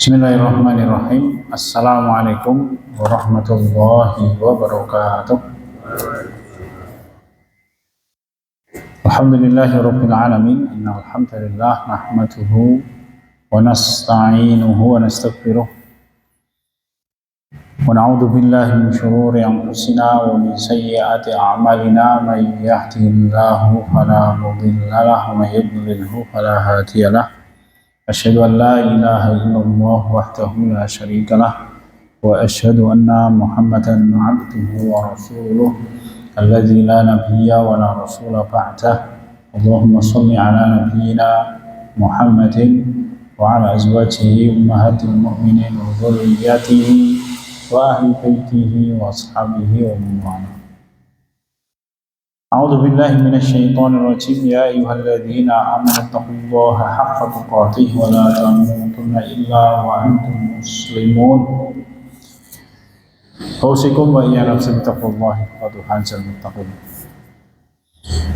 Bismillahirrahmanirrahim. Assalamualaikum warahmatullahi wabarakatuh. Alhamdulillahirabbil alamin. Innal hamdalillah nahmaduhu wa nasta'inuhu wa nastaghfiruh. Wa na'udzu billahi min shururi anfusina wa min sayyiati a'malina. May yahdihillahu fala mudilla lahu wa may yudlilhu fala hadiya lahu. Asyhadu an la ilaha illallah wahdahu la syarika lah wa asyhadu anna Muhammadan abduhu wa rasuluh alladzi la nabiyya wa la rasula ba'dah. Allahumma shalli ala nabiyyina Muhammadin wa ala azwajihi ummahatil mu'minin wa dhurriyyatihi wa ahli baitihi wa ashabihi wa man wala. A'udzu billahi minasyaitonir rajim. Ya ayyuhalladzina amanu taqullaha haqqa tuqatih wa la tamutunna illa wa antum muslimun. Fausikum wa iyya nafsi taqullaha faqad hanzal muttaqin.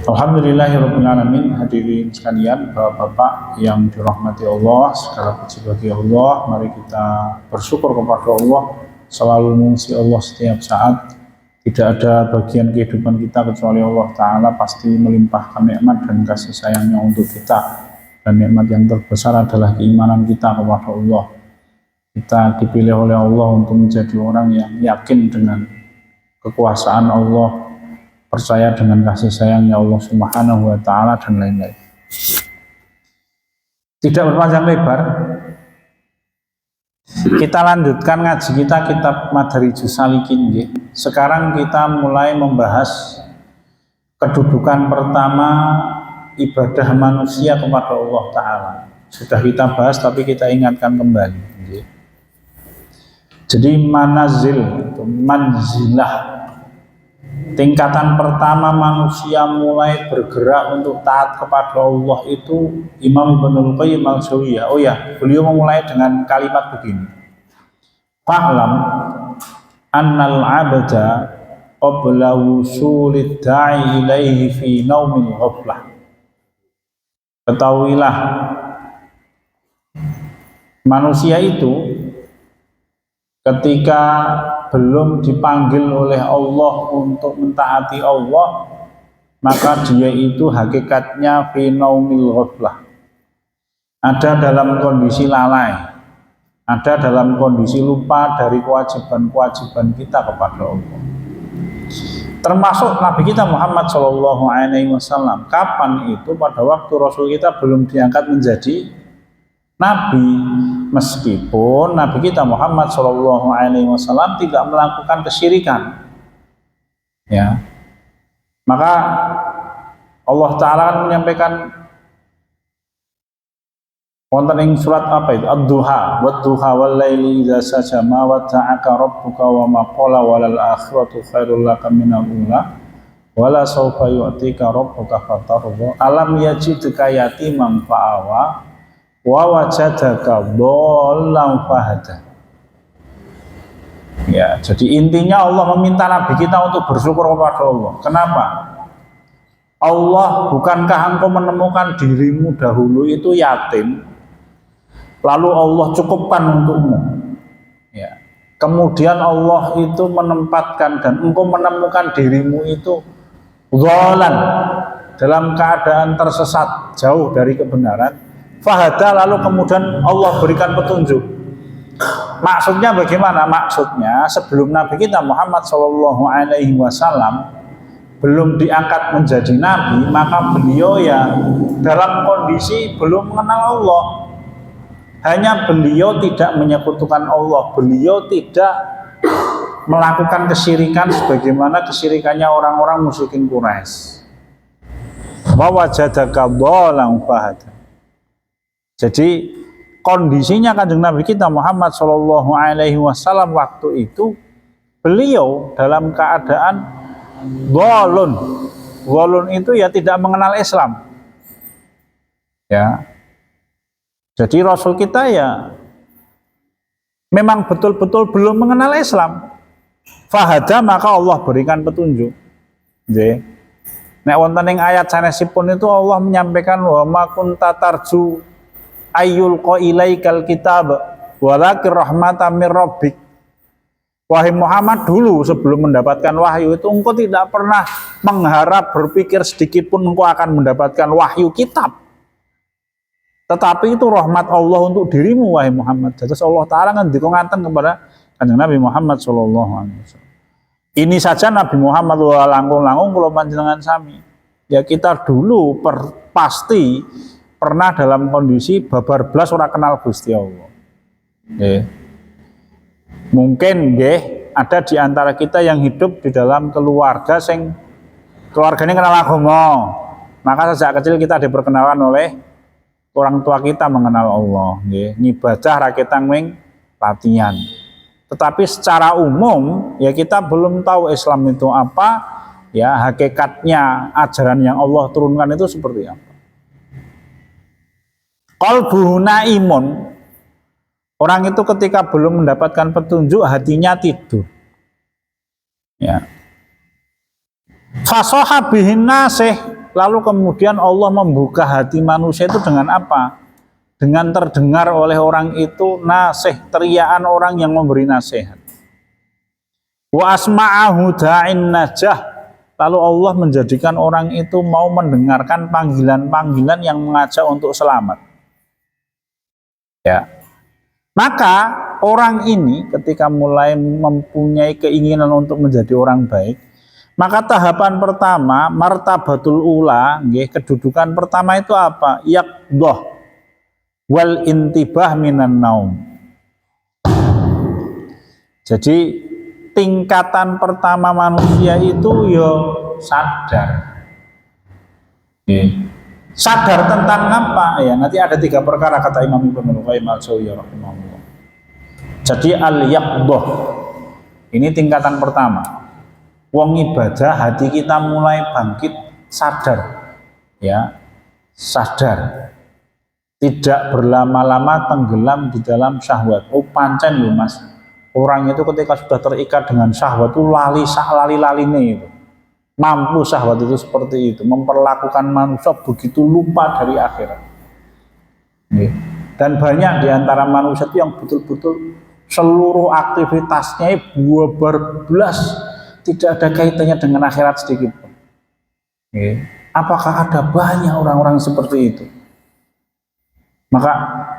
Alhamdulillahirabbil alamin. Hadirin sekalian, Bapak-bapak yang dirahmati Allah, segala puji bagi Allah. Mari kita bersyukur kepada Allah, selalu mengisi Allah setiap saat. Tidak ada bagian kehidupan kita kecuali Allah Ta'ala pasti melimpahkan nikmat dan kasih sayangnya untuk kita. Dan nikmat yang terbesar adalah keimanan kita kepada Allah. Kita dipilih oleh Allah untuk menjadi orang yang yakin dengan kekuasaan Allah, percaya dengan kasih sayangnya Allah Subhanahu wa Ta'ala, dan lain-lain. Tidak berpanjang lebar, kita lanjutkan ngaji kita kitab Madarijus Salikin. Sekarang kita mulai membahas kedudukan pertama ibadah manusia kepada Allah Ta'ala. Sudah kita bahas tapi kita ingatkan kembali. Jadi manazil, manzilah, tingkatan pertama manusia mulai bergerak untuk taat kepada Allah itu Imam Ibnul Qayyim al-Jauziyah. Oh ya, beliau memulai dengan kalimat begini. Fa'lam annal abda qabla wusulid da'i ilaihi fi naumil ghaflah. Ketahuilah, manusia itu ketika belum dipanggil oleh Allah untuk mentaati Allah, maka dia itu hakikatnya fi naumil ghaflah, ada dalam kondisi lalai, ada dalam kondisi lupa dari kewajiban-kewajiban kita kepada Allah. Termasuk Nabi kita Muhammad Shallallahu Alaihi Wasallam. Kapan itu? Pada waktu Rasul kita belum diangkat menjadi Nabi, meskipun Nabi kita Muhammad Shallallahu Alaihi Wasallam tidak melakukan kesyirikan, ya, maka Allah Taala akan menyampaikan wonten ing surat apa itu? Ad-Duha, wad-duha wal laili idza saja ma wada'aka rabbuka wa ma qala walal akhiratu khairul laka minal ula wala sawfa yu'tika rabbuka fatarda alam yajidka yatiman fa'awa wa wajadaka dhallan fahada. Ya, jadi intinya Allah meminta Nabi kita untuk bersyukur kepada Allah. Kenapa? Allah, bukankah engkau menemukan dirimu dahulu itu yatim, lalu Allah cukupkan untukmu, ya. Kemudian Allah itu menempatkan dan engkau menemukan dirimu itu dhallan, dalam keadaan tersesat, jauh dari kebenaran. Fahada, lalu kemudian Allah berikan petunjuk. Maksudnya bagaimana? Maksudnya sebelum Nabi kita Muhammad Shallallahu Alaihi Wasallam belum diangkat menjadi Nabi, maka beliau ya dalam kondisi belum mengenal Allah. Hanya beliau tidak menyekutukan Allah, beliau tidak melakukan kesyirikan sebagaimana kesyirikannya orang-orang musyrikin Quraisy. Wa wajadaka dhallan fahada. Jadi kondisinya Kanjeng Nabi kita Muhammad Shallallahu Alaihi Wasallam waktu itu beliau dalam keadaan dhalun. Dhalun itu ya tidak mengenal Islam. Ya. Jadi Rasul kita ya memang betul-betul belum mengenal Islam. Fahada, maka Allah berikan petunjuk. Nek wonten ing ayat sanesipun itu Allah menyampaikan wa ma kunta tarju ayyul qa ilaikal kitab Walakir rahmatan mir rabbik. Wahai Muhammad, dulu sebelum mendapatkan wahyu itu engkau tidak pernah mengharap berpikir sedikit pun engkau akan mendapatkan wahyu kitab. Tetapi itu rahmat Allah untuk dirimu wahai Muhammad. Jadi Allah Ta'ala ngendika ngaten kepada Kanjeng Nabi Muhammad sallallahu alaihi wasallam. Ini saja Nabi Muhammad wa langkung-langkung kula panjenengan sami. Ya kita dulu pasti pernah dalam kondisi babar blas ora kenal Gusti Allah. Mungkin ada di antara kita yang hidup di dalam keluarga sing keluarganya kenal agama. Maka sejak kecil kita diperkenalkan oleh orang tua kita mengenal Allah, ngibadah rakyat wing latihan. Tetapi secara umum ya kita belum tahu Islam itu apa, ya hakikatnya ajaran yang Allah turunkan itu seperti apa. Qalbuhu naimun. Orang itu ketika belum mendapatkan petunjuk hatinya tidur. Ya. Fasoha bihin nasih. Lalu kemudian Allah membuka hati manusia itu dengan apa? Dengan terdengar oleh orang itu nasih, teriakan orang yang memberi nasihat. Wa asma'ahu da'in najah. Lalu Allah menjadikan orang itu mau mendengarkan panggilan-panggilan yang mengajak untuk selamat. Ya. Maka orang ini ketika mulai mempunyai keinginan untuk menjadi orang baik, maka tahapan pertama, martabatul ula, kedudukan pertama itu apa? Yaqdah wal intibah minan naum. Jadi tingkatan pertama manusia itu ya sadar. Sadar tentang apa? Ya, nanti ada 3 perkara kata Imam Ibnu Qayyim al-Jauziyah rahimahullah. Jadi al-yaqdah. Ini tingkatan pertama. Wong ibadah hati kita mulai bangkit sadar. Ya. Sadar. Tidak berlama-lama tenggelam di dalam syahwat. Oh pancen lho Mas. Orang itu ketika sudah terikat dengan syahwat itu lali-laline itu. Mampu syahwat itu seperti itu, memperlakukan manusia begitu lupa dari akhirat. Dan banyak di antara manusia itu yang betul-betul seluruh aktivitasnya bubar blas, tidak ada kaitannya dengan akhirat sedikit pun. Apakah ada banyak orang-orang seperti itu? Maka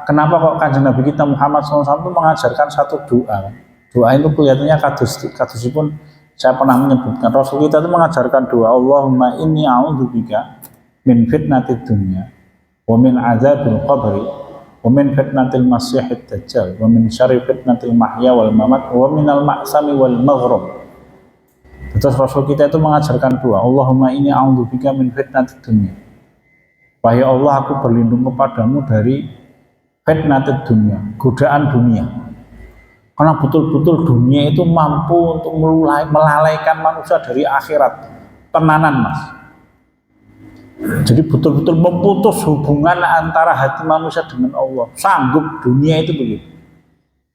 kenapa kok Kanjeng Nabi kita Muhammad SAW itu mengajarkan satu doa? Doa itu kelihatannya kados pun saya pernah menyebutkan. Rasul kita itu mengajarkan doa, Allahumma inni a'udzubika min fitnatid dunya wa min azabil qabri wa min fitnatil masyihid dajjal wa min syarri fitnatil mahya wal mamat wa minal ma'sami wal maghrum. Terus Rasul kita itu mengajarkan doa, Allahumma inni a'udzubika min fitnatid dunya. Wahai Allah, aku berlindung kepadamu dari fitnatid dunya, godaan dunia. Karena betul-betul dunia itu mampu untuk melalaikan manusia dari akhirat. Tenanan Mas. Jadi betul-betul memutus hubungan antara hati manusia dengan Allah. Sanggup dunia itu begitu.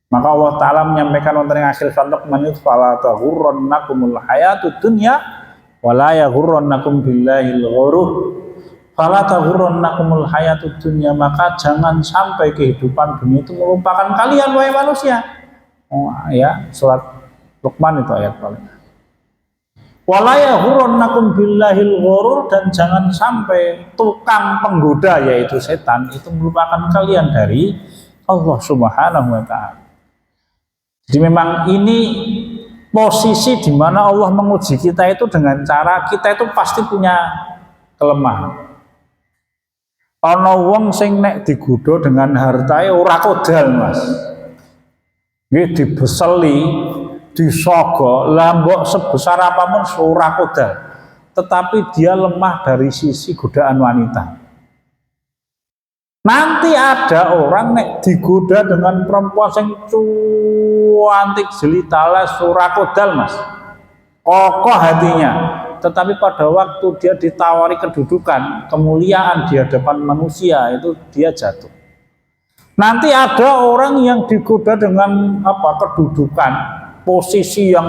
Maka Allah Ta'ala menyampaikan wonten ing akhir surat Luqman itu fala taghurrannakumul hayatud dunya wala yaghurrannakum billahil ghurur. Fala taghurrannakumul hayatud dunya, maka jangan sampai kehidupan dunia itu melupakan kalian wahai manusia. Oh ya, surat Luqman itu ayat paling. Wala yaghurrannakum billahil ghurur, dan jangan sampai tukang penggoda yaitu setan itu melupakan kalian dari Allah Subhanahu wa taala. Jadi memang ini posisi di mana Allah menguji kita itu dengan cara kita itu pasti punya kelemahan. Ana wong sing nek digodha dengan hartae ora kodal Mas. Nggih dibeseli, disogo, lambok sebesar apapun ora kodal. Tetapi dia lemah dari sisi godaan wanita. Nanti ada orang nek digoda dengan perempuan sing cuantik jelita ora kodal Mas. Kokoh hatinya. Tetapi pada waktu dia ditawari kedudukan, kemuliaan di hadapan manusia, itu dia jatuh. Nanti ada orang yang digoda dengan kedudukan, posisi yang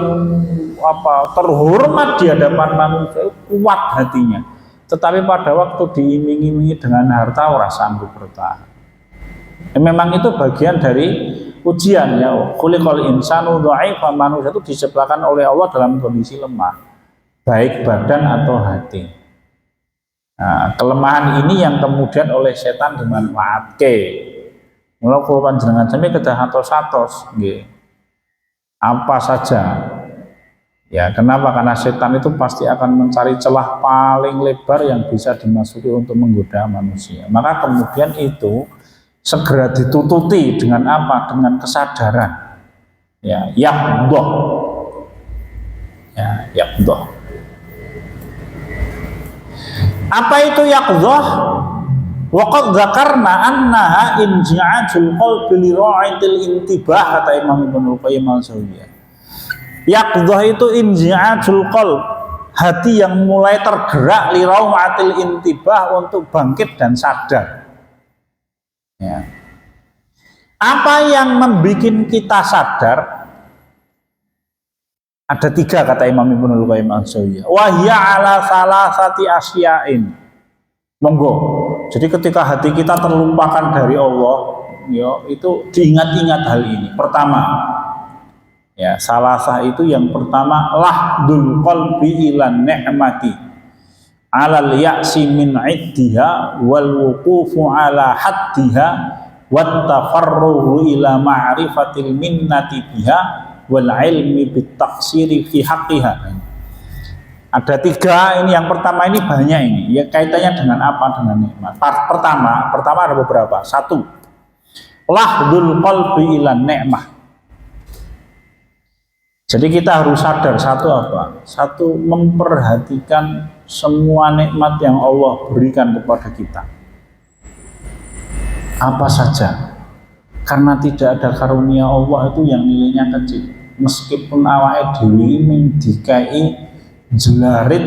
terhormat di hadapan manusia, kuat hatinya. Tetapi pada waktu diiming-imingi dengan harta, ora sanggup bertahan. Memang itu bagian dari ujian ya. Khuliqal insanu dha'ifa, manusia itu diciptakan oleh Allah dalam kondisi lemah, baik badan atau hati. Nah, kelemahan ini yang kemudian oleh setan dimanfaatkan. Mula kula panjenengan sami kedah atos-atos nggih. Apa saja. Ya, kenapa? Karena setan itu pasti akan mencari celah paling lebar yang bisa dimasuki untuk menggoda manusia. Maka kemudian itu segera ditututi dengan apa? Dengan kesadaran. Ya, yaqdhah. Ya, yaqdhah. Apa itu yaqdhah? Wa qad dzakarna annaha inji'ajul qalbi li ra'atil intibah, kata Imam Ibnu Qayyim al-Jauziyah. Yaqdhah itu inji'ajul qalb, hati yang mulai tergerak li ra'atil intibah, untuk bangkit dan sadar. Ya. Apa yang membuat kita sadar? Ada 3 kata Imam Ibnu Qayyim al-Jauziyah. Wahya ala salasati asya'in. Monggo. Jadi ketika hati kita terlupakan dari Allah, ya, itu diingat-ingat hal ini. Pertama, ya, salasah itu yang pertama, lahdul qalbi ilan ni'mati alal ya'si min iddiha wal wuqufu ala haddiha wat tafarruhu ila ma'rifatil minnati biha wal ilmi bit taqsiri fi haqqiha. Ada 3 ini. Yang pertama ini banyak ini. Ya, kaitannya dengan apa? Dengan nikmat. Pertama ada beberapa. 1. Lahdul qalbi ilan ni'mah. Jadi kita harus sadar satu apa? 1, memperhatikan semua nikmat yang Allah berikan kepada kita. Apa saja. Karena tidak ada karunia Allah itu yang nilainya kecil. Meskipun awake dhewe dikai jelarit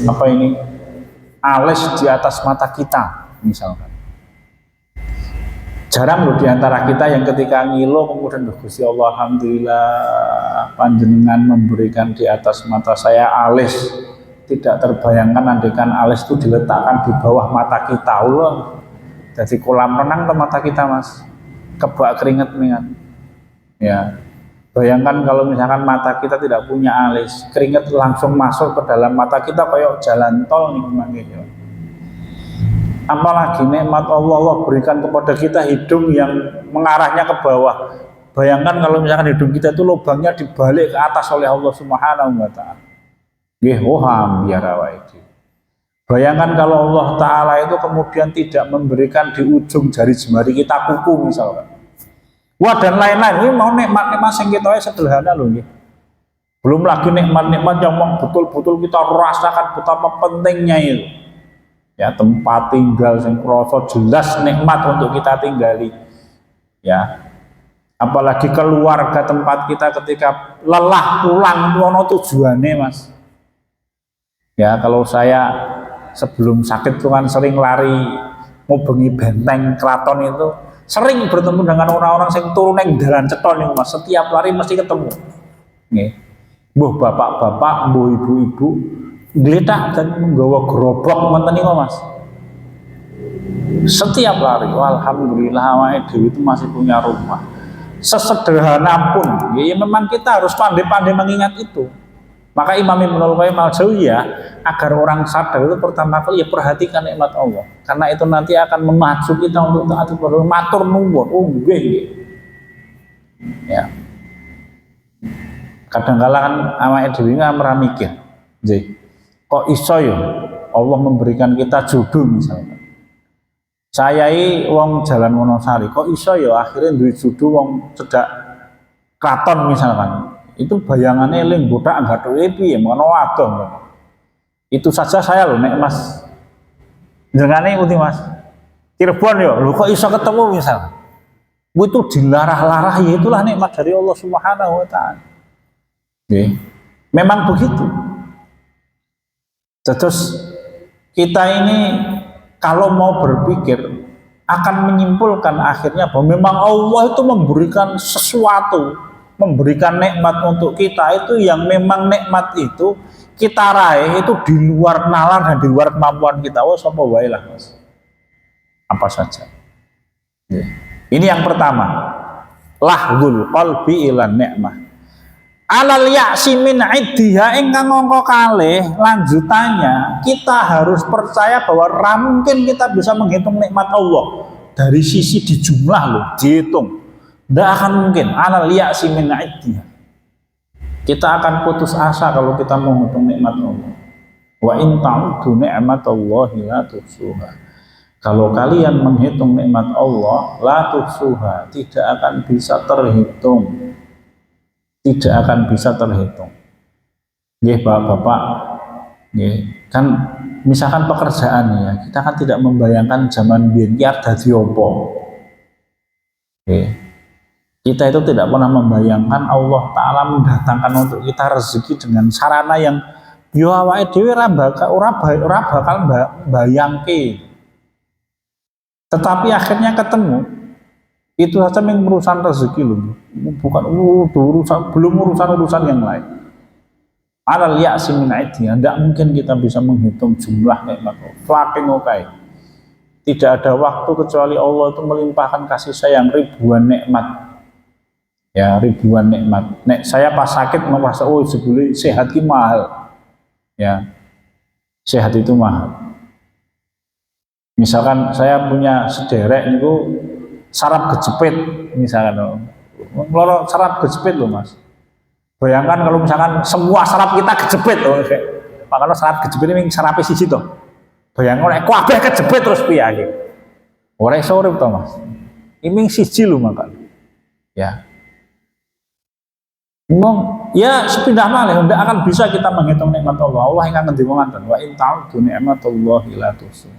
apa ini alis di atas mata kita misalkan. Jarang loh diantara kita yang ketika ngilu kemudian Gusti Allah, alhamdulillah panjenengan memberikan di atas mata saya alis. Tidak terbayangkan andaikan alis itu diletakkan di bawah mata kita, Allah. Jadi kolam renang ke mata kita, Mas. Kebak keringet nih kan. Ya. Bayangkan kalau misalkan mata kita tidak punya alis, keringat langsung masuk ke dalam mata kita kayak jalan tol nih makanya. Apalagi nikmat Allah berikan kepada kita hidung yang mengarahnya ke bawah. Bayangkan kalau misalkan hidung kita itu lubangnya dibalik ke atas oleh Allah Subhanahu wa taala. Nggih, biar awake. Bayangkan kalau Allah taala itu kemudian tidak memberikan di ujung jari jemari kita kuku misalkan. Wah, dan lain-lain. Ini mau nikmat-nikmat yang kita sederhana loh. Belum lagi nikmat-nikmat yang betul-betul kita rasakan betapa pentingnya itu. Ya, tempat tinggal yang krasa jelas nikmat untuk kita tinggali. Ya. Apalagi keluarga tempat kita ketika lelah pulang, ono tujuannya, Mas. Ya, kalau saya sebelum sakit itu kan sering lari ngubengi benteng keraton itu. Sering bertemu dengan orang-orang yang turun yang jalan ceton nih, Mas. Setiap lari mesti ketemu. Nih, mbuh bapak-bapak, mbuh ibu-ibu, geletak dan menggawa gerobak manten niku, Mas. Setiap lari, alhamdulillah awake dhewe itu masih punya rumah. Sesederhana pun, ya memang kita harus pandai-pandai mengingat itu. Maka Imam Ibnu Qayyim al-Jauziyah agar orang sadar itu pertama kali ya perhatikan nikmat Allah, karena itu nanti akan memacu kita untuk taat kepada matur nuwun. Oh nggih. Ya. Kadang-kala kan awake dhewe ora mikir, nggih. Kok iso ya Allah memberikan kita jodoh misalnya. Saya wong Jalan Wonosari, kok iso ya akhirnya duwe jodoh wong cedak kraton misalkan. Itu bayangannya eling botak gathuke piye mono wadon. Itu saja saya loh nek Mas jenengane pundi Mas? Cirebon ya. Lho kok iso ketemu misal. Itu dilarah-larah, ya itulah nikmat dari Allah Subhanahu wa taala. Nggih. Memang begitu. Terus kita ini kalau mau berpikir akan menyimpulkan akhirnya bahwa memang Allah itu memberikan sesuatu, memberikan nikmat untuk kita itu yang memang nikmat itu kita raih itu di luar nalar dan di luar kemampuan kita. Oh, sapa wae lah, Mas. apa saja. Ini yang pertama, lahdul qalbi ilan ni'mah. Alal ya'si min iddiha ingkang angka kalih, lanjutannya kita harus percaya bahwa mungkin kita bisa menghitung nikmat Allah dari sisi di jumlah loh, dihitung. Tidak akan mungkin. Alal ya'si min iddiha. Kita akan putus asa kalau kita menghitung nikmat Allah. Wa in ta'uddu ni'matallahi la tuhsuha. Kalau kalian menghitung nikmat Allah, la tuhsuha, tidak akan bisa terhitung. Tidak akan bisa terhitung. Nggih, Bapak-bapak, nggih, kan misalkan pekerjaan ya, kita kan tidak membayangkan zaman biyen ki dadi apa. Nggih. Kita itu tidak pernah membayangkan Allah Ta'ala mendatangkan untuk kita rezeki dengan sarana yang yo awake dhewe ora bakal bayangke. Tetapi akhirnya ketemu, itu saja yang urusan rezeki loh, bukan belum urusan yang lain. Alal ya'si min iddiha, tidak mungkin kita bisa menghitung jumlah nikmat Allah. Saking oke. Tidak ada waktu kecuali Allah itu melimpahkan kasih sayang ribuan nikmat. Ya, ribuan nikmat. Nek saya pas sakit merasa sebeli sehat ki mahal. Ya. Sehat itu mahal. Misalkan saya punya sederek niku saraf kejepit misalkan. Loro saraf kejepit loh Mas. Bayangkan kalau misalkan semua saraf kita kejepit loh. Makanya saraf kejepit ini saraf siji toh. Bayangkan nek kabeh kejepit terus piye iki. Ora iso urip to Mas. Ini siji lho makanya. Ya. Ngomong, ya sepindah malih ndak akan bisa kita menghitung nikmat Allah. Allah ingkang ngendi ngoten, wa in ta'uddu ni'matallahi la tuhsuha.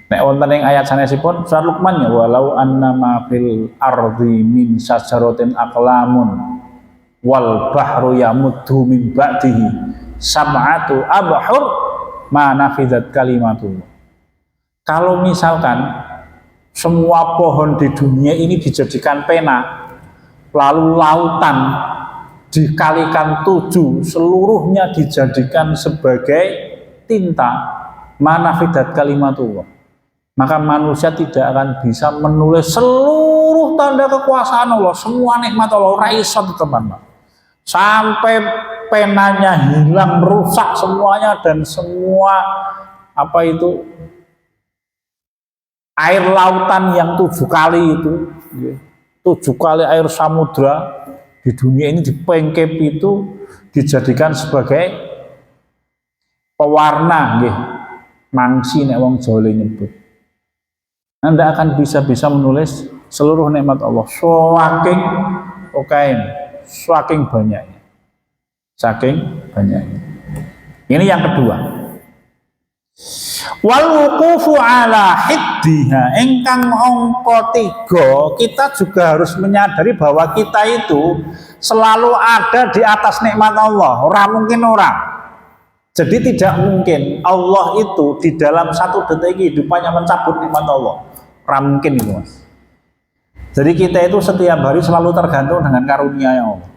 Nek wonten ing ayat sanesipun surat Luqman ya walau annama fil ardi min syajaratin aqlamun wal bahru yamuddu min ba'dihi sab'atu abhur ma nafidzat kalimatullah. Kalau misalkan semua pohon di dunia ini dijadikan pena, lalu lautan dikalikan 7, seluruhnya dijadikan sebagai tinta, manafidat kalimatullah, maka manusia tidak akan bisa menulis seluruh tanda kekuasaan Allah, semua nikmat Allah, raiso teman-teman, sampai penanya hilang, rusak semuanya, dan semua apa itu air lautan yang 7 kali itu, 7 kali air samudra di dunia ini dipengkep itu dijadikan sebagai pewarna nggih. Mangsi nek wong Jawa nyebut. Anda akan bisa menulis seluruh nikmat Allah saking okain, saking banyaknya. Saking banyaknya. Ini yang kedua. Wal wuqufu ala hiddiha, ingkang angka 3, kita juga harus menyadari bahwa kita itu selalu ada di atas nikmat Allah. Ora mungkin orang. Jadi tidak mungkin Allah itu di dalam 1 detik kehidupannya mencabut nikmat Allah. Ora mungkin itu Mas. Jadi kita itu setiap hari selalu tergantung dengan karunia Allah.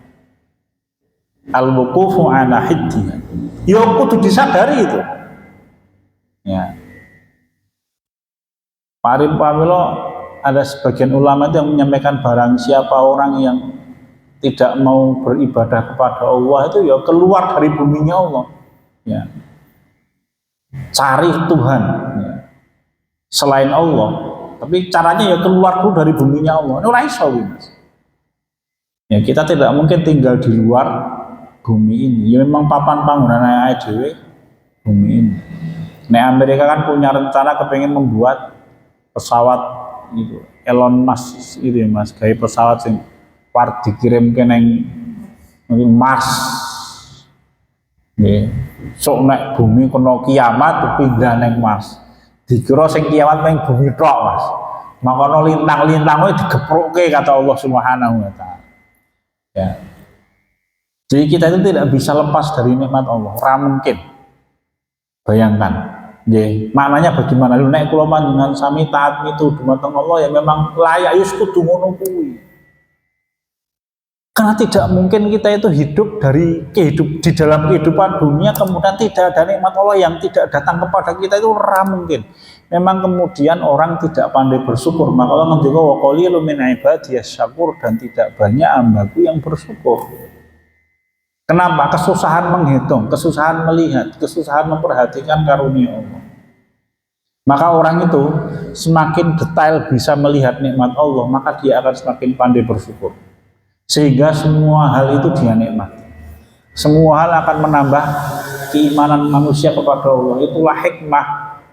Al-wuqufu ala hiddiha. Ya kudu disadari itu. Ya. Pamilo ada sebagian ulama yang menyampaikan barang siapa orang yang tidak mau beribadah kepada Allah itu ya keluar dari buminya Allah. Ya. Cari Tuhan ya. Selain Allah, tapi caranya ya keluar dulu dari buminya Allah. Ini ora iso Mas. Ya kita tidak mungkin tinggal di luar bumi ini. Ya memang papan panggonan dhewe bumi ini. Nah Amerika kan punya rencana kepengen membuat pesawat itu Elon Musk itu ya Mas, kayak pesawat yang dikirim ke Mars. Nggih. Sok nek bumi kena kiamat pindah neng Mars. Dikira sing kiamat neng bumi tok Mas. Makanya lintang-lintang kuwi digeprokke kata Allah Subhanahu wa taala. Ya. Jadi kita itu tidak bisa lepas dari nikmat Allah. Ora mungkin. Bayangkan. Nggih, maknanya bagaimana? Lu nek kula panjenengan sami taat itu dumateng Allah ya memang layak yus kudu ngono kuwi. Karena tidak mungkin kita itu hidup di dalam kehidupan dunia kemudian tidak ada nikmat Allah yang tidak datang kepada kita, itu ora mungkin. memang kemudian orang tidak pandai bersyukur. Maka Allah ngendika wa qalilun min ibadiyas syakur, dan tidak banyak hambaku yang bersyukur. Kenapa? Kesusahan menghitung, kesusahan melihat, kesusahan memperhatikan karunia Allah. Maka orang itu semakin detail bisa melihat nikmat Allah, maka dia akan semakin pandai bersyukur. Sehingga semua hal itu dia nikmati. Semua hal akan menambah keimanan manusia kepada Allah. Itulah hikmah.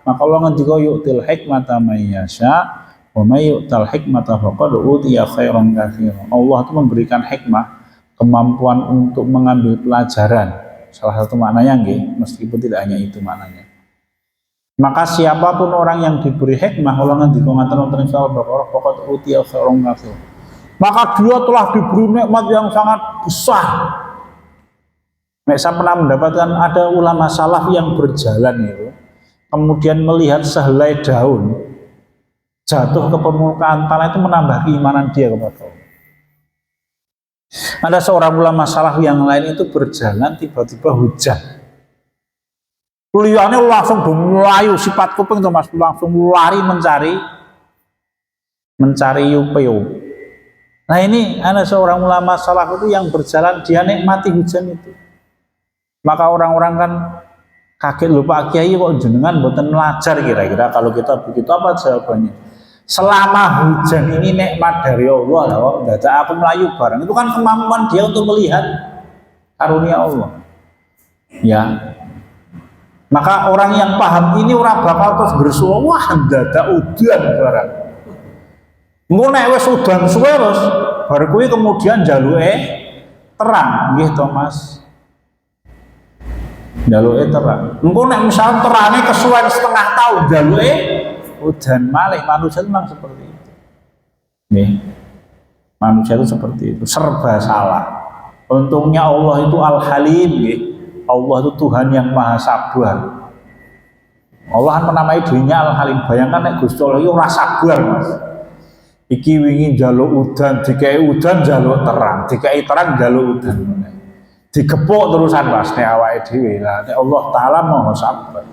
Maka Allah ngendika yu'til hikmata may yasha wa may yu'tal hikmata faqad utiya khairan katsiran. Allah itu memberikan hikmah, kemampuan untuk mengambil pelajaran. Salah satu maknanya nggih, meskipun tidak hanya itu maknanya. Maka siapapun orang yang diberi hikmah, Allah ngendika ngaten wonten surah Al-Baqarah faqad utiya khairan katsiran. Maka dia telah diberi nikmat yang sangat besar. Saya pernah mendapatkan ada ulama salaf yang berjalan itu, kemudian melihat sehelai daun jatuh ke permukaan tanah, itu menambah keimanan dia kepada Allah. Ada seorang ulama salaf yang lain itu berjalan, tiba-tiba hujan. Liane langsung melayu, sifat kuping itu mas, langsung lari mencari yupeo. Nah ini ada seorang ulama salaf itu yang berjalan, dia nikmati hujan itu. Maka orang-orang kan kaget, lho Pak Kiai kok jenengan mboten melajar, kira-kira kalau kita begitu apa jawabannya? Selama hujan ini nikmat dari Allah, loh, dadak aku melayu bareng, itu kan kemampuan dia untuk melihat karunia Allah. Ya. Maka orang yang paham ini ora bakal terus bersuara, wah dadak udan barang. Engko nek wis udan suwe terus bar kuwi kemudian jaluke terang, nggih to Mas. Jaluke terang. Engko nek misal terange kesuwen setengah tahun jaluke udan malih. Manusia itu memang seperti itu. Nih. Manusia itu seperti itu, serba salah. Untungnya Allah itu Al-Halim, nggih. Allah itu Tuhan yang Maha Sabar. Allah kan menamai dirinya Al-Halim. Bayangkan nek Gusti Allah itu ora sabar, Mas. Iki wingi njaluk udan, dikai udan njaluk terang, dikai terang njaluk udan. Digepuk terusan Mas nek awake dhewe. Lah nek Allah taala Maha Sabar.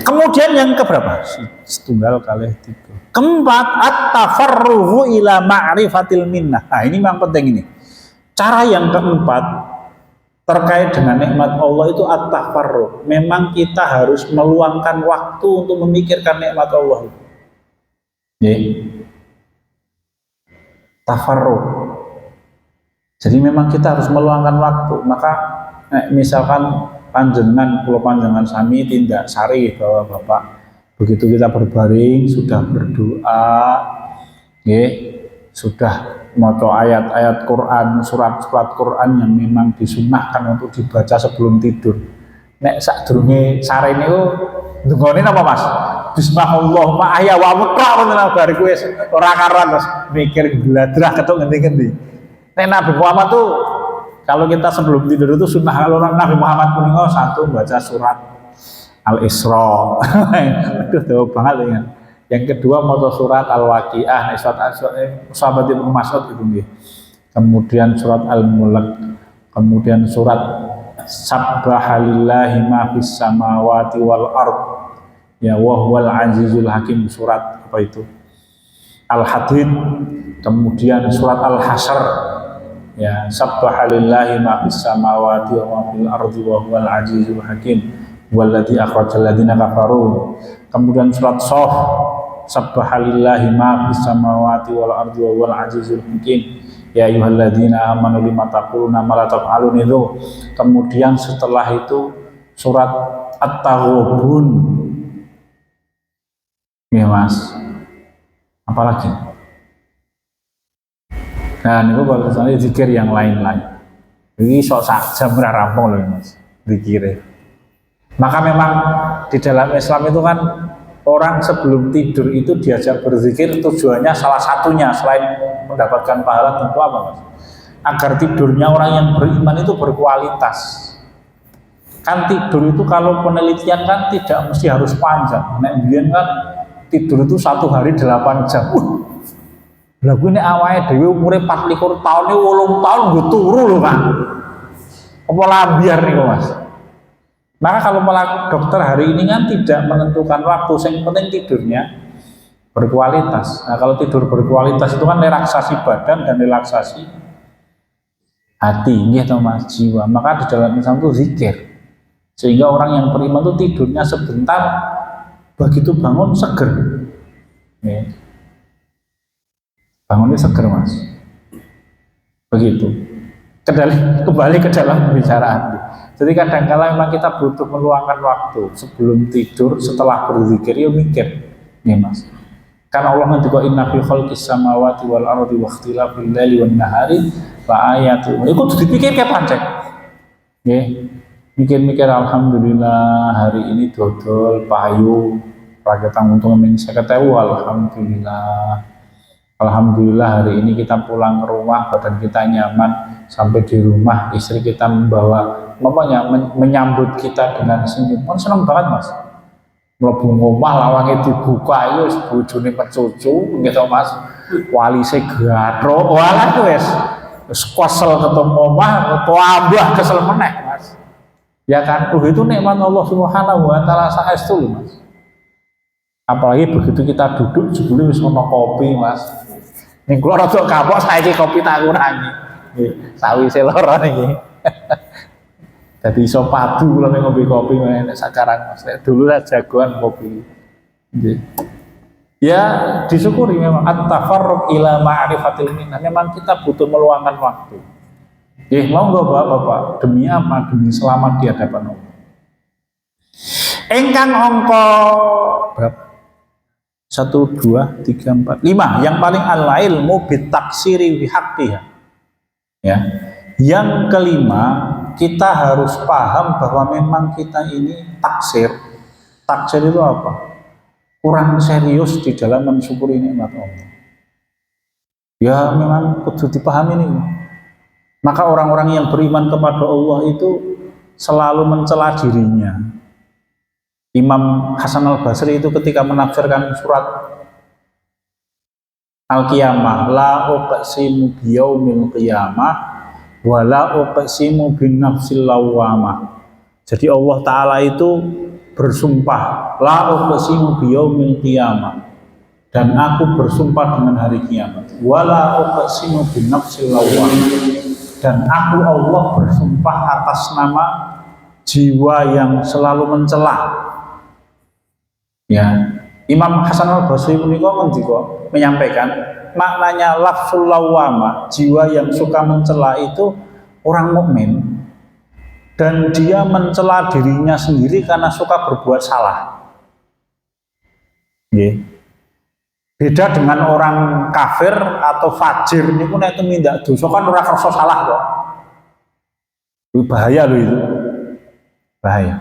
Kemudian yang keberapa? Setunggal kali tiga. Keempat, at-tafarruhu ila ma'rifatil minnah. Nah, ini yang penting ini. Cara yang keempat terkait dengan nikmat Allah itu at-tafarruh. Memang kita harus meluangkan waktu untuk memikirkan nikmat Allah. Ya. Tafarruh. Jadi memang kita harus meluangkan waktu. Maka misalkan panjenengan, pulau panjenengan sami tindak sari bahwa Bapak begitu kita berbaring sudah berdoa, ya, sudah maca ayat-ayat Quran, surat-surat Quran yang memang disunahkan untuk dibaca sebelum tidur. Nek sadurunge sare niku ndungone napa Mas? Bismillahirrahmanirrahim ayya wa mutra ngoten bar kuwi ora karuan Mas, mikir gladrah ketuk ngendi-ngendi. Nek Nabi Muhammad tuh kalau kita sebelum tidur itu sunnah, kalau Nabi Muhammad punya satu baca surat Al-Isra. Aduh jauh banget ya. Yang kedua mau surat Al-Waqiah, sahabat Ibnu Mas'ud itu nggih. Kemudian surat Al-Mulk, kemudian surat Sabbahalillahi ma fis samawati wal ard. Ya wa huwal azizul hakim, surat apa itu? Al-Hadid, kemudian surat Al-Hasyr. Ya, sabbahalillahi ma fis samawati wa ma fil ardi wa huwal azizul hakim walladzi akhrajal ladzina kafaru. Kemudian surat Shaff, sabbahalillahi ma fis samawati wal ardi wa huwal azizul hakim ya ayyuhalladzina amanu lima taquluna ma la taf'alun itu. Kemudian setelah itu surat At-Taghabun. Ya Mas, apalagi? Nah, ini kalau misalnya zikir yang lain-lain, ini sok jam rampung loh Mas, zikir. Maka memang di dalam Islam itu kan orang sebelum tidur itu diajak berzikir, tujuannya salah satunya selain mendapatkan pahala tentu apa Mas? Agar tidurnya orang yang beriman itu berkualitas. Kan tidur itu kalau penelitian kan tidak mesti harus panjang. Nek mbiyen kan tidur itu 1 hari 8 jam. Lah kuwi nek awake dhewe umure 24 tahun iki 8 tahun nggo turu lho Pak. Apa lambiar niku Mas? Maka kalau dokter hari ini kan tidak menentukan waktu, yang penting tidurnya berkualitas. Nah, kalau tidur berkualitas itu kan relaksasi badan dan relaksasi hati, gitu Mas, jiwa. Maka di dalam Islam itu zikir. Sehingga orang yang beriman itu tidurnya sebentar, begitu bangun seger. Ya. Bangunnya seger Mas. Begitu. Kembali ke dalam pembicaraan. Jadi kadang-kala memang kita butuh meluangkan waktu sebelum tidur, setelah berzikir, ya mikir, nih Mas. Kan Allah ngendika inna fi khalqis samawati wal ardi wa ikhtilafil laili wan nahari la ayatun. Iku dipikir ke pancen. Nggih. Mikir-mikir alhamdulillah hari ini dodol payu raga tanggung ming 50.000 alhamdulillah. Alhamdulillah hari ini kita pulang ke rumah, badan kita nyaman, sampai di rumah istri kita menyambut kita dengan senyum. Kan seneng banget Mas. Mlebu omah lawange dibuka ya wis bojone pencucu gitu Mas. Walise gathro, walah wis kesel ketemu omah, tambah kesel meneh Mas. Ya kan, itu nikmat Allah Subhanahu wa taala saestu lho Mas. Apalagi begitu kita duduk jebule wis ono kopi Mas. Ning kula rada kapok saiki kopi tak kurangi. Nggih, sawise lara niki. Dadi iso padu kula ngombe kopi nek sakarang Mas. Dulu lah jagoan kopi. Nggih. Ya, disyukuri memang at-tafarruq ila ma'rifatil minnah. Memang kita butuh meluangkan waktu. Nggih, monggo Bapak, demi apa? Demi selamat di hadapan Allah. Engkang angka berapa? 1, 2, 3, 4, 5. Yang paling al-ilmu bitaksiri bihaqqiha. Ya. Yang kelima, kita harus paham bahwa memang kita ini taksir. Taksir itu apa? Kurang serius di dalam mensyukuri nikmat Allah. Ya memang kudu dipahami ini. Maka orang-orang yang beriman kepada Allah itu selalu mencela dirinya. Imam Hasan al-Basri itu ketika menafsirkan surat Al-Qiyamah, la uqsimu biyaumil qiyamah wa la uqsimu bin nafsil lawwamah. Jadi Allah Ta'ala itu bersumpah, la uqsimu biyaumil qiyamah, dan aku bersumpah dengan hari kiamat, wa la uqsimu bin nafsil lawwamah, dan aku Allah bersumpah atas nama jiwa yang selalu mencela. Ya, Imam Hasan al-Basri menyampaikan maknanya lafzul lawwama, jiwa yang suka mencela itu orang mukmin dan dia mencela dirinya sendiri karena suka berbuat salah. Ya. Beda dengan orang kafir atau fajir ini pun itu minta dosa kan orang kersa salah kok. Bahaya loh itu. Bahaya.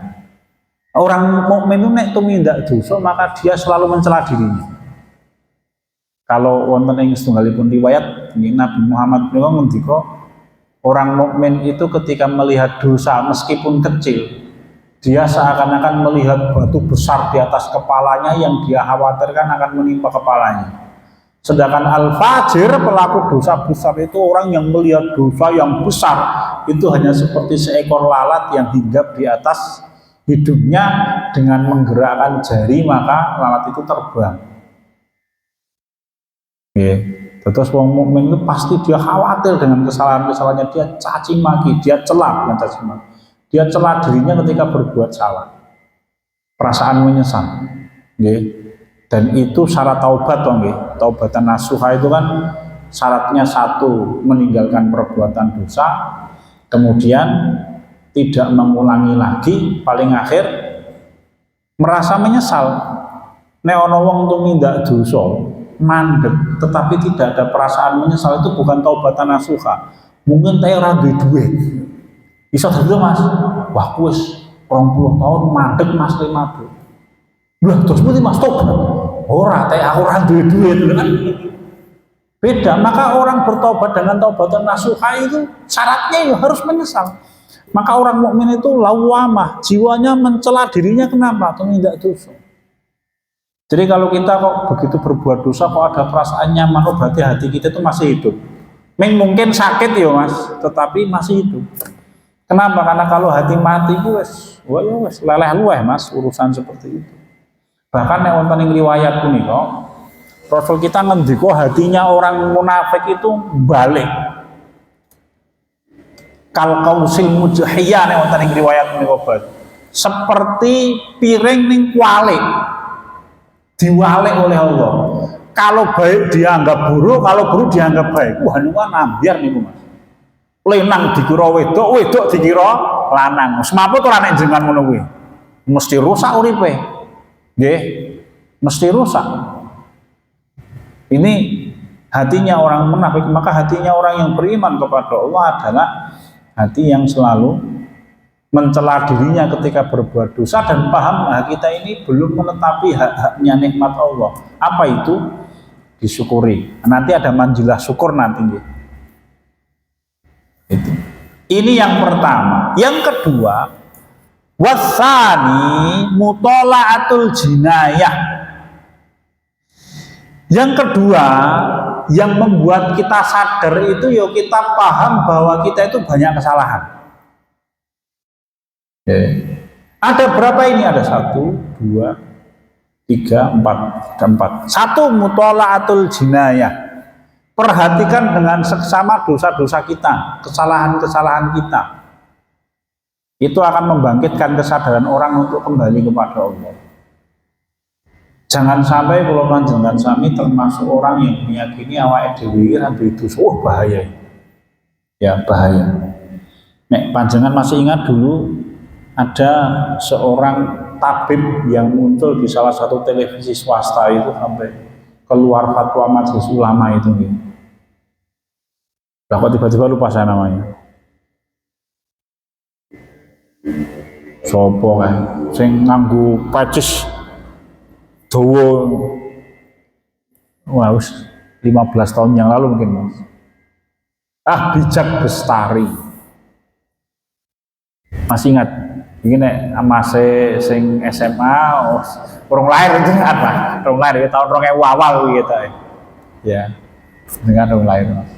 Orang mukmin itu nek tumindak dosa maka dia selalu mencela dirinya. Kalau wonten ing setunggalipun riwayat Nabi Muhammad menika ngendika orang mukmin itu ketika melihat dosa meskipun kecil, dia seakan-akan melihat batu besar di atas kepalanya yang dia khawatirkan akan menimpa kepalanya. Sedangkan al-fajir, pelaku dosa besar itu orang yang melihat dosa yang besar itu hanya seperti seekor lalat yang hinggap di atas hidungnya, dengan menggerakkan jari maka lalat itu terbang. Terus orang mukmin itu pasti dia khawatir dengan kesalahan-kesalahannya, dia caci maki, dia celah dengan caci maki, dia celah dirinya ketika berbuat salah, perasaan menyesal. Dan itu syarat taubat, taubatan nasuha itu kan syaratnya satu, meninggalkan perbuatan dosa, kemudian tidak mengulangi lagi, paling akhir merasa menyesal. Nek ana wong tumindak dosa mandek tetapi tidak ada perasaan menyesal, itu bukan taubatan nasuha. Mungkin teh ora duwe duit. Iso dadi Mas, wah wis 20 tahun mandek Mas le mabuk. Lah terus mesti Mas tobat. Ora teh aku ora duwe duit. Beda, maka orang bertobat dengan taubatan nasuha itu syaratnya ya harus menyesal. Maka orang mukmin itu lawamah, jiwanya mencela dirinya, kenapa? Tumindak dosa. Jadi kalau kita kok begitu berbuat dosa kok ada perasaan nyaman, oh berarti hati kita itu masih hidup. Mungkin sakit ya Mas, tetapi masih hidup. Kenapa? Karena kalau hati mati itu wes leleh luweh Mas urusan seperti itu. Bahkan nek wonten ing riwayat punika Rasul kita ngendika hatinya orang munafik itu balik. Kal kausil mujahiyah nek wonten ing riwayat punika seperti piring ning kuali diwalik oleh Allah. Kalau baik dianggap buruk, kalau buruk dianggap baik. Wah niku kan ambiar niku Mas. Lenang dikira wedok, wedok dikira lanang. Semaput ora nek jenengan ngono kuwi. Mesti rusak uripe. Nggih, mesti rusak. Ini hatinya orang munafik, maka hatinya orang yang beriman kepada Allah adalah hati yang selalu mencela dirinya ketika berbuat dosa dan paham bahwa kita ini belum menetapi hak-haknya nikmat Allah. Apa itu? Disyukuri. Nanti ada manjilah syukur nanti. Itu. Ini yang pertama. Yang kedua, wasani mutolaatul jinayah. Yang kedua, yang membuat kita sadar itu ya kita paham bahwa kita itu banyak kesalahan. Ada berapa ini? Ada 1, 2, 3, 4. 1 mutolaatul jinayah. Perhatikan dengan seksama dosa-dosa kita, kesalahan-kesalahan kita. Itu akan membangkitkan kesadaran orang untuk kembali kepada Allah. Jangan sampai kalau panjenengan sami termasuk orang yang meyakini awake dhewe iki dosa. Oh bahaya. Ya bahaya. Nek panjenengan masih ingat dulu ada seorang tabib yang muncul di salah satu televisi swasta itu sampai keluar fatwa majelis ulama itu gitu. Lah kok tiba-tiba lupa saya namanya. Sopo kan sing nganggo patches dawa. Wah, 15 tahun yang lalu mungkin Mas. Bijak Bestari. Masih ingat? Ini nek amase sing SMA urung lahir itu apa? Urung lahir tahun 2000 awal gitu. Ya. Dengan urung lahir Mas.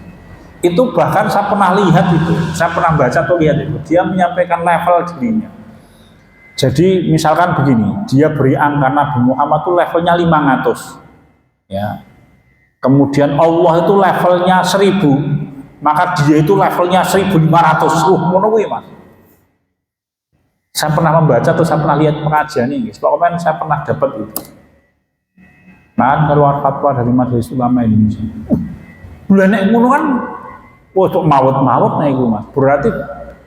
Itu bahkan saya pernah lihat itu, saya pernah baca atau lihat itu, dia menyampaikan level dirinya. Jadi misalkan begini, dia beri angka Nabi Muhammad itu levelnya 500. Ya. Kemudian Allah itu levelnya 1000, maka dia itu levelnya 1500. Ngono kuwi Mas. Saya pernah membaca atau saya pernah lihat pengajian ini, pokoknya saya pernah dapat itu. Nah, keluar fatwa dari Majelis Ulama Indonesia. Bulan ngono kan, untuk maut-maut nah itu Mas. Berarti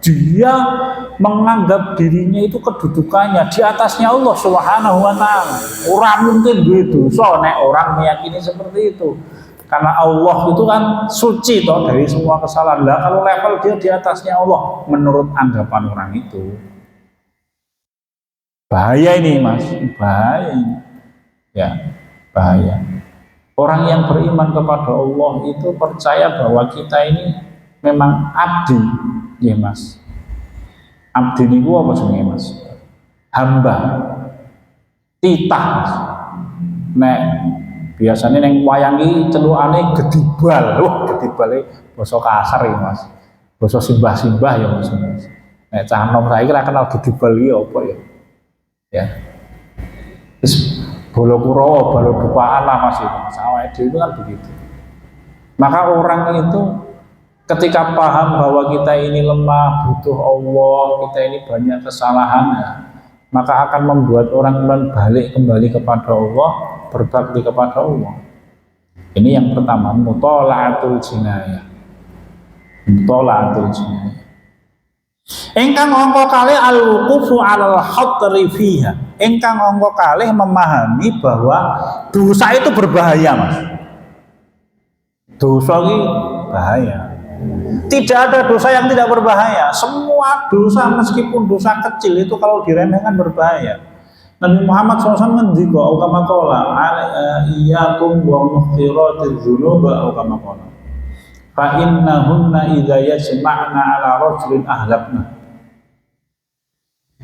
dia menganggap dirinya itu kedudukannya di atasnya Allah Subhanahu wa taala. Orang mungkin duwe dosa nek orang meyakini seperti itu. Karena Allah itu kan suci toh dari semua kesalahan. Lah kalau level dia di atasnya Allah menurut anggapan orang itu. Bahaya ini Mas, bahaya ini. Ya, bahaya. Orang yang beriman kepada Allah itu percaya bahwa kita ini memang abdi, ya Mas. Abdi ini apa sebenarnya Mas? Hamba, titah Mas. Nek biasanya neng wayangi celukane gedibal, gedibal basa kasar ya Mas. Basa simbah-simbah ya Mas. Nek cah nom saiki ra kenal gedibal iki apa ya? Ya, terus bolo kuro, bolo dupaan lah Mas itu. Awake dhewe itu kan begitu. Maka orang itu ketika paham bahwa kita ini lemah, butuh Allah, kita ini banyak kesalahan, maka akan membuat orang balik kembali kepada Allah, berbakti kepada Allah. Ini yang pertama, mutolaatul jinayah. Mutolaatul jinayah. Engkang angka kalih al-wuqufu 'alal khatri fiha. Engkang angka kalih memahami bahwa dosa itu berbahaya, Mas. Dosa ini bahaya. Tidak ada dosa yang tidak berbahaya. Semua dosa meskipun dosa kecil itu kalau diremehkan berbahaya. Nabi Muhammad SAW ngendika kama qala iyyakum wa muhqiratiz dzunub kama qala. Fa innahunna idza yajma'na 'ala rajulin ahlakna.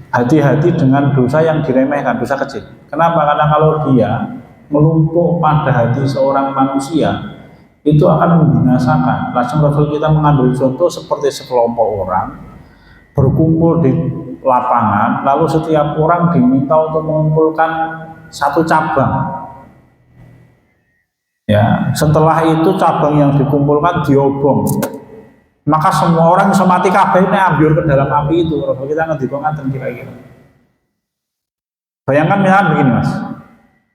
Hati-hati dengan dosa yang diremehkan, dosa kecil. Kenapa? Karena kalau dia melumpuk pada hati seorang manusia, itu akan membinasakan. Langsung Rasul kita mengambil contoh seperti sekelompok orang berkumpul di lapangan, lalu setiap orang diminta untuk mengumpulkan satu cabang. Ya, setelah itu cabang yang dikumpulkan diobong. Maka semua orang bisa mati kabeh ambil ke dalam api itu. Kalau kita ngedikongkan kira-kira. Bayangkan misalnya begini mas,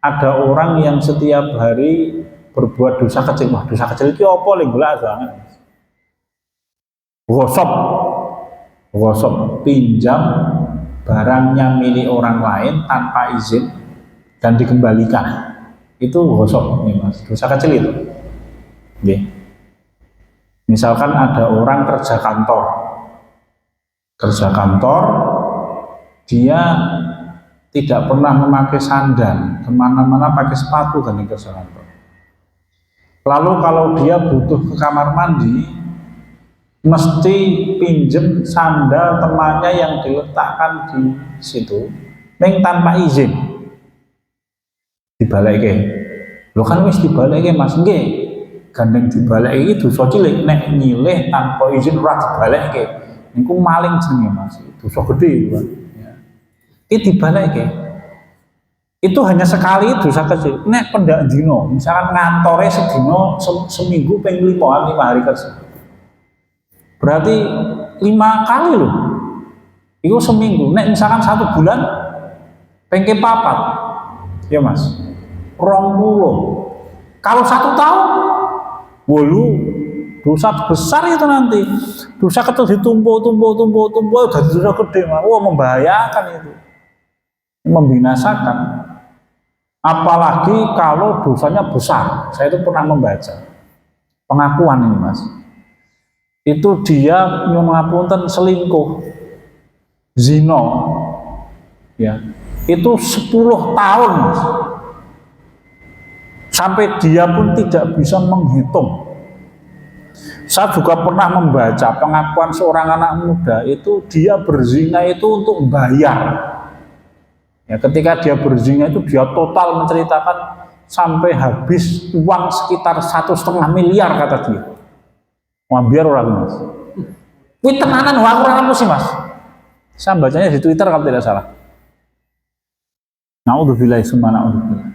ada orang yang setiap hari berbuat dosa kecil. Wah, dosa kecil itu apa? Lenggula jangan. Gosok, pinjam barangnya milik orang lain tanpa izin dan dikembalikan. Itu gosok nih mas, dosa kecil itu. Oke. Misalkan ada orang kerja kantor, dia tidak pernah memakai sandal, kemana-mana pakai sepatu dan kerja kantor. Lalu kalau dia butuh ke kamar mandi, mesti pinjem sandal temannya yang diletakkan di situ, neng tanpa izin. Dibalik lo kan wis dibalik mas, nggih. Gandeng dibalik itu dosa cilik, nek nyilih tanpa izin ora dibalik niku maling jenenge mas, dosa gede kan. Ya. Iki dibalik itu hanya sekali dosa kecil. Nek pendak dino, misalkan ngantore sedino seminggu ping 5 hari kerja. Berarti 5 kali loh. Itu seminggu. Nek misalkan 1 bulan pengke 4. Ya mas. 20. Kalau 1 tahun, wolu dosa besar itu nanti. Dosa kecil ditumpuk udah dosa gede mas. Wah, membahayakan itu. Membinasakan. Apalagi kalau dosanya besar. Saya itu pernah membaca pengakuan ini mas. Itu dia nyuwun ngapunten selingkuh, zina, ya itu 10 tahun mas. Sampai dia pun tidak bisa menghitung. Saya juga pernah membaca pengakuan seorang anak muda itu dia berzina itu untuk membayar. Ya, ketika dia berzina itu dia total menceritakan sampai habis uang sekitar 1,5 miliar kata dia. Wah biar orang mas. Wih tenanan wah orang sih mas. Saya bacanya di Twitter kalau tidak salah. Naudzubillah summa naudzubillah.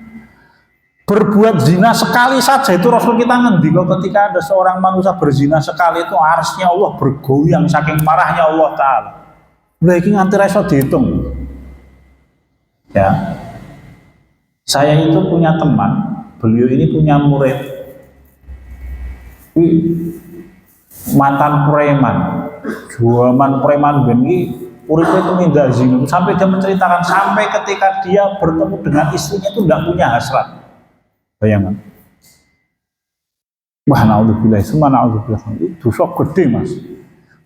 Berbuat zina sekali saja itu Rasul kita ngendika ketika ada seorang manusia berzina sekali itu arsy Allah bergoyang saking marahnya Allah Ta'ala. Udah ini nganti reso dihitung. Ya. Saya itu punya teman, beliau ini punya murid. Mantan preman, juaman preman bengi, uripe itu mindah zina. Sampai dia menceritakan sampai ketika dia bertemu dengan istrinya itu tidak punya hasrat. Bayangkan. Wah, naudzubillah, semua naudzubillah. Itu dosa gede mas.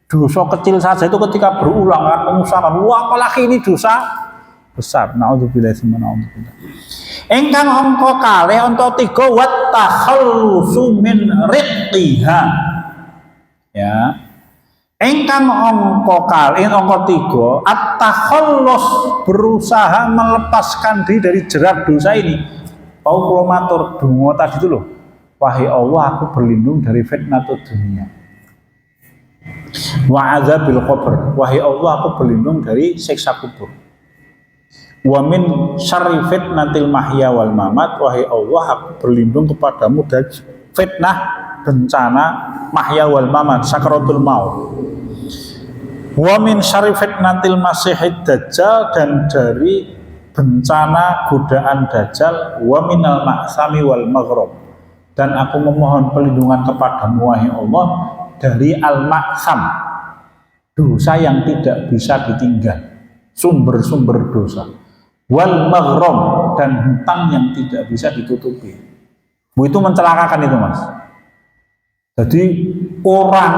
Dosa kecil saja itu ketika berulang kan pengusahaan. Wah, apalagi ini dosa besar. Naudzubillah, semua naudzubillah. Engkang angka kalih anta 3 wat takhallusu min riqiha. Ya. Engkang angka kalih angka 3 at-takhallus berusaha melepaskan diri dari jerat dosa ini. Pau kula matur donga tadi itu loh. Wahai Allah, aku berlindung dari fitnah dunia. Wa adzabil qabr. Wahai Allah, aku berlindung dari siksa kubur. Wa min syarri fitnatil mahya wal mamat. Wahai Allah, aku berlindung kepadamu dari fitnah bencana mahya wal mamat, sakaratul maut. Wa min syarri fitnatil masihid dajjal, dan dari bencana godaan dajjal, wa minal ma'sami wal maghrib, dan aku memohon perlindungan kepadamu wahai Allah dari al-ma'sam, dosa yang tidak bisa ditinggal, sumber-sumber dosa, wal maghrib, dan hutang yang tidak bisa ditutupi. Itu mencelakakan itu mas. Jadi orang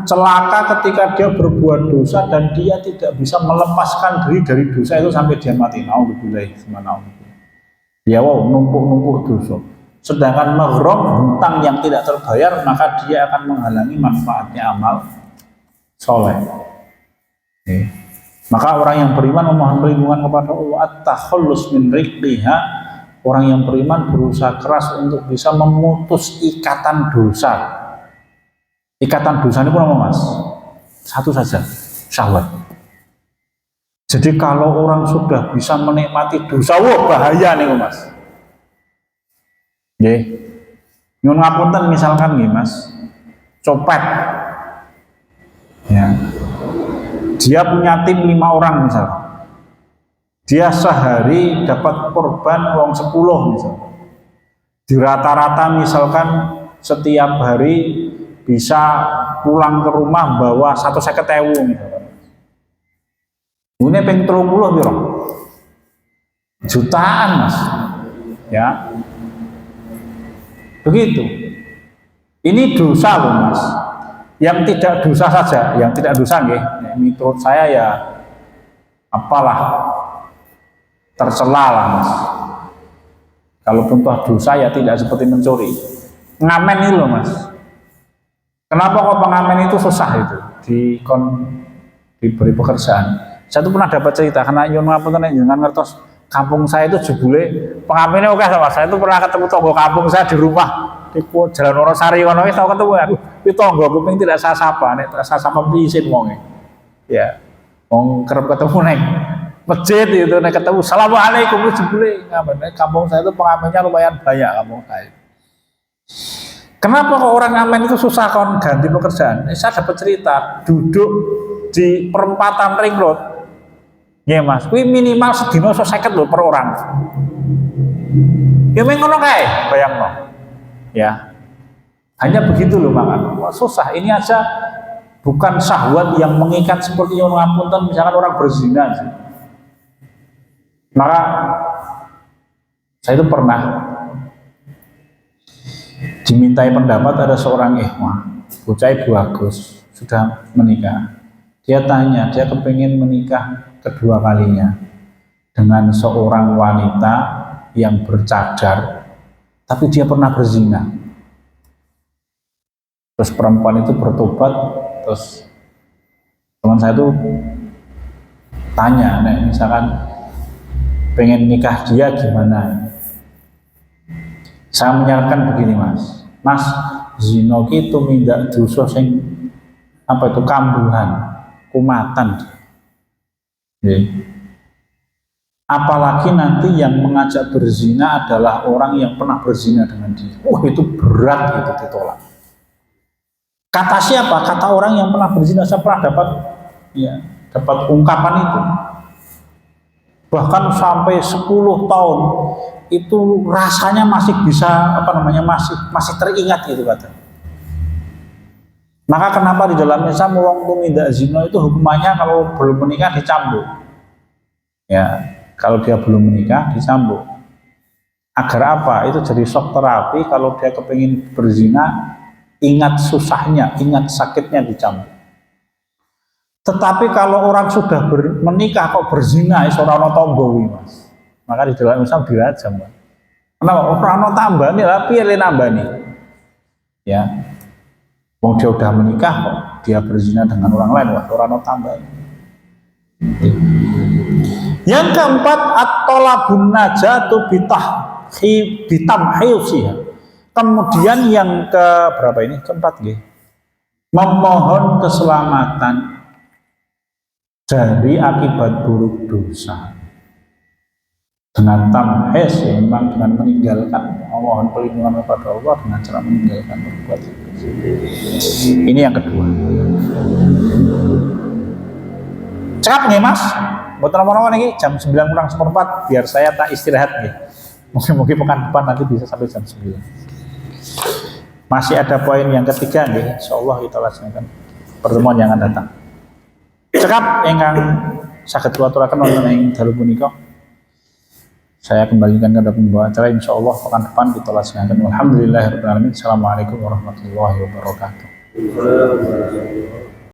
celaka ketika dia berbuat dosa dan dia tidak bisa melepaskan diri dari dosa itu sampai dia mati. Naudzubillah, subhanallah. Ya wow, numpuk-numpuk dosa. Sedangkan maghram, hutang yang tidak terbayar, maka dia akan menghalangi manfaatnya amal soleh. Maka orang yang beriman memohon perlindungan kepada Allah, at-takhallus min riqiha. Orang yang beriman berusaha keras untuk bisa memutus ikatan dosa. Ikatan dosa ini pun mas, satu saja. syahwat. Jadi kalau orang sudah bisa menikmati dosa, wah bahaya nih Mas. Nggih. Nyuwun ngapunten misalkan nggih Mas, copet. Ya. Dia punya tim 5 orang misalkan. Dia sehari dapat korban wong 10 misalkan. Di rata-rata misalkan setiap hari bisa pulang ke rumah bawa 150.000 misalkan. Ini ping 30 piro? Jutaan Mas. Ya. Begitu. Ini dosa loh Mas. Yang tidak dosa saja, yang tidak dosa nggih. Menurut saya ya apalah tercela lah Mas. Kalaupun toh dosa ya tidak seperti mencuri. Ngamen ini loh Mas. Kenapa kok pengamen itu susah itu diberi pekerjaan? Saya tuh pernah dapat cerita karena nyuwun ngapunten jenengan ngertos kampung saya itu jebule pengamennya oke sama saya itu pernah ketemu tonggo kampung saya di rumah di Jalan Orosari kono wis tau ketemu aku iki tonggo kuping tidak saya sapa nek saya sapa pisin wonge. Ya. Wong kerep ketemu neng masjid itu nek ketemu assalamualaikum jebule ngamen kampung saya itu pengamennya lumayan banyak kampung saya. Kenapa kok orang ngamen itu susah kon ganti pekerjaan? Saya dapat cerita duduk di perempatan ring road. Ya Mas, kuwi minimal sedina 50 lho per orang. Ya meng ngono kae, bayangno. Ya. Hanya begitu loh makan. Wah, susah. Ini aja bukan syahwat yang mengikat seperti yang ngapunten misalkan orang berzina sih. Maka saya itu pernah dimintai pendapat ada seorang ikhwah, bocah bagus, sudah menikah. Dia tanya, dia kepingin menikah kedua kalinya dengan seorang wanita yang bercadar, tapi dia pernah berzina. Terus perempuan itu bertobat, terus teman saya itu tanya, nah, misalkan pengen nikah dia gimana? Saya menyarankan begini Mas, zina itu mindak dosa sing apa itu kambuhan, kumatan. Apalagi nanti yang mengajak berzina adalah orang yang pernah berzina dengan dia. Itu berat itu ditolak. Kata siapa? Kata orang yang pernah berzina. Saya pernah dapat ungkapan itu. Bahkan sampai 10 tahun itu rasanya masih bisa masih teringat gitu kata. Maka kenapa di dalam Islam wong tumindak zina itu hukumannya kalau belum menikah dicambuk. Ya, kalau dia belum menikah dicambuk. Agar apa? Itu jadi shock terapi kalau dia kepingin berzina, ingat susahnya, ingat sakitnya dicambuk. Tetapi kalau orang sudah menikah kok berzina, ora ana tombo Mas. Maka di dalam Islam dirajam. Kenapa? Ora ana tambane, lah piye le nambani? Ya. Wong dia udah menikah kok dia berzina dengan orang lain, orang tambah. Yang keempat, at-talabun najatu bitamhiyusiha. Kemudian yang ke berapa ini? Keempat nggih. Memohon keselamatan dari akibat buruk dosa. Dengan tamhis, memang dengan meninggalkan, mohon perlindungan kepada Allah dengan cara meninggalkan berbuat dosa. Ini yang kedua. Cakap nih Mas, buat teman-teman ini jam 9:04 biar saya tak istirahat nih. Mungkin pekan depan nanti bisa sampai jam 9. Masih ada poin yang ketiga nih, insyaallah kita laksanakan pertemuan yang akan datang. Cakap ingkang saged kula aturaken wonten ing dalu punika. Saya kembalikan kepada pembawa acara, insyaallah pekan depan kita laksanakan. Alhamdulillahirabbil alamin. Assalamualaikum warahmatullahi wabarakatuh.